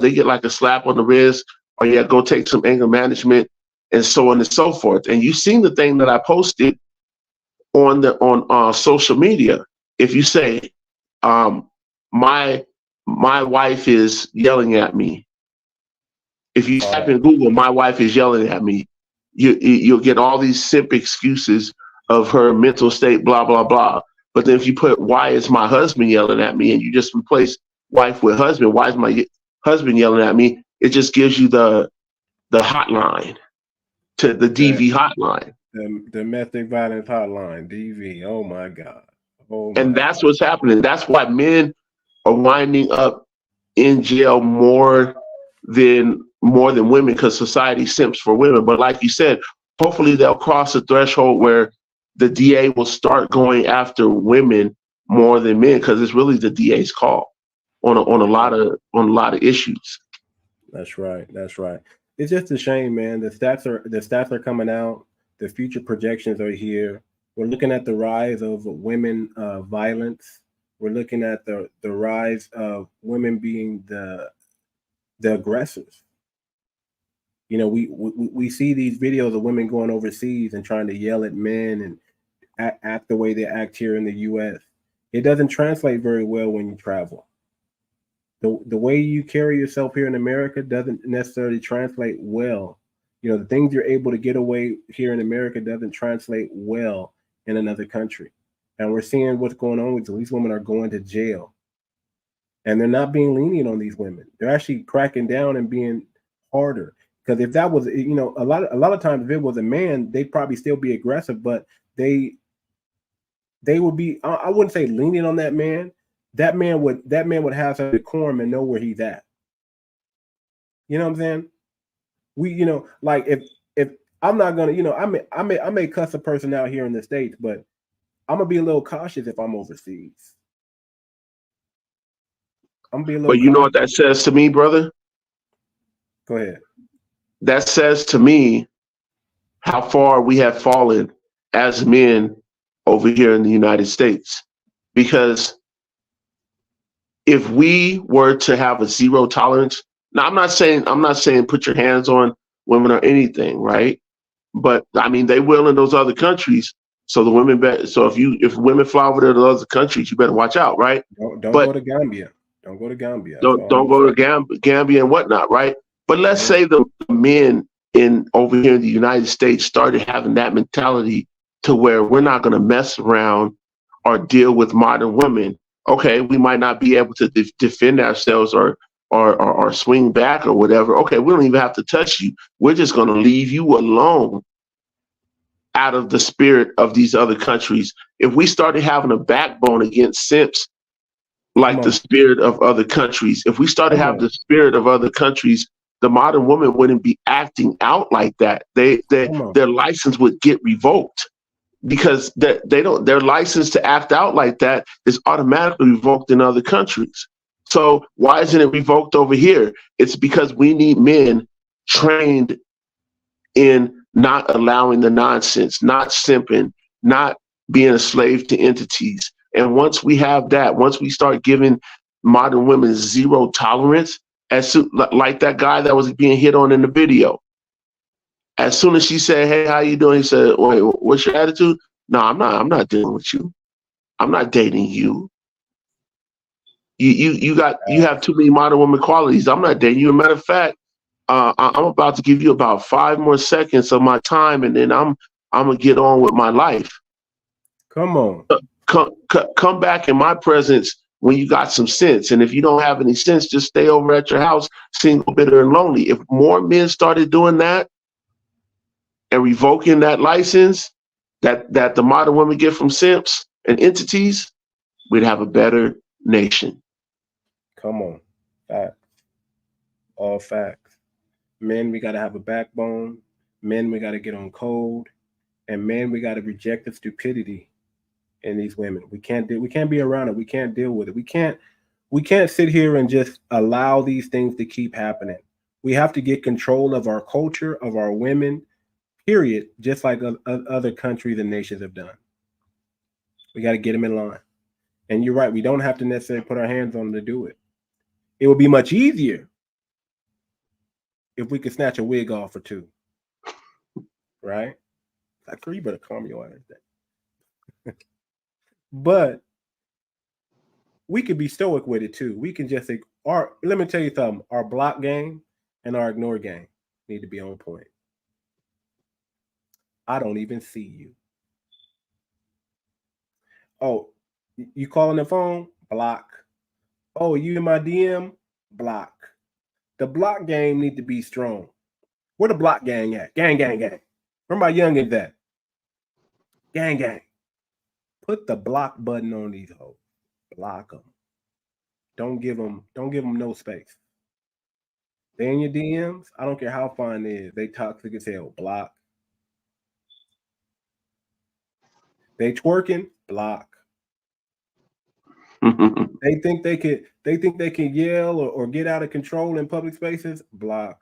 they get like a slap on the wrist, or yeah, go take some anger management, and so on and so forth. And you've seen the thing that I posted on social media. If you say, my wife is yelling at me. If you type in Google, my wife is yelling at me, you'll get all these simp excuses of her mental state, blah, blah, blah. But then if you put, why is my husband yelling at me? And you just replace wife with husband, why is my husband yelling at me? It just gives you the hotline, to the DV hotline. The domestic violence hotline, DV. Oh my God. And that's what's happening. That's why men are winding up in jail more than women, because society simps for women. But like you said, hopefully they'll cross the threshold where the DA will start going after women more than men, because it's really the DA's call on a lot of issues. That's right. That's right. It's just a shame, man. The stats are coming out. The future projections are here. We're looking at the rise of women violence. We're looking at the rise of women being the aggressors. You know, we see these videos of women going overseas and trying to yell at men and act the way they act here in the U.S. It doesn't translate very well when you travel. The way you carry yourself here in America doesn't necessarily translate well. You know, the things you're able to get away here in America doesn't translate well in another country. And we're seeing what's going on with these women are going to jail. And they're not being lenient on these women. They're actually cracking down and being harder. Because if that was, you know, a lot of times if it was a man, they'd probably still be aggressive, but they would be, I wouldn't say lenient on that man. That man would have some decorum and know where he's at. You know what I'm saying? We, you know, like if I'm not gonna, you know, I may cuss a person out here in the States, but I'm gonna be a little cautious if I'm overseas. I'm gonna be a little. But you know what that says to me, brother? Go ahead. That says to me how far we have fallen as men over here in the United States. Because if we were to have a zero tolerance, now I'm not saying put your hands on women or anything, right? But I mean, they will in those other countries. So the women so if women fly over to those other countries, you better watch out, right? Don't go to Gambia. Don't go to Gambia. Don't go to Gambia and whatnot, right? But let's say the men over here in the United States started having that mentality to where we're not going to mess around or deal with modern women. Okay, we might not be able to defend ourselves or swing back or whatever. Okay, we don't even have to touch you. We're just going to leave you alone out of the spirit of these other countries. If we started having a backbone against simps, like the spirit of other countries, if we started having the spirit of other countries, the modern woman wouldn't be acting out like that. Their license would get revoked, because their license to act out like that is automatically revoked in other countries. So why isn't it revoked over here? It's because we need men trained in not allowing the nonsense, not simping, not being a slave to entities. And once we have that, once we start giving modern women zero tolerance, like that guy that was being hit on in the video, as soon as she said, "Hey, how you doing?" He said, "Wait, what's your attitude?" "No, I'm not dealing with you. I'm not dating you. You have too many modern woman qualities. I'm not dating you. As a matter of fact, I'm about to give you about 5 more seconds of my time, and then I'm gonna get on with my life. Come on. Come back in my presence when you got some sense. And if you don't have any sense, just stay over at your house, single, bitter, and lonely." If more men started doing that and revoking that license that the modern women get from simps and entities, we'd have a better nation. Come on. Facts. All facts. Men, we got to have a backbone. Men, we got to get on code. And men, we got to reject the stupidity in these women. We can't be around it. We can't deal with it. We can't sit here and just allow these things to keep happening. We have to get control of our culture, of our women, period, just like other countries and nations have done. We got to get them in line. And you're right, we don't have to necessarily put our hands on them to do it. It would be much easier if we could snatch a wig off or two, right? Like, you better calm your ass down. But we could be stoic with it too. We can just say, let me tell you something. Our block game and our ignore game need to be on point. I don't even see you. Oh, you calling the phone? Block. Oh, you in my DM? Block. The block game need to be strong. Where the block gang at? Gang, gang, gang. Where my youngins at? Gang, gang. Put the block button on these hoes. Block them. Don't give them no space. They in your DMs. I don't care how fine it is. They toxic as hell. Block. They twerking. Block. They think they can yell or get out of control in public spaces. Block.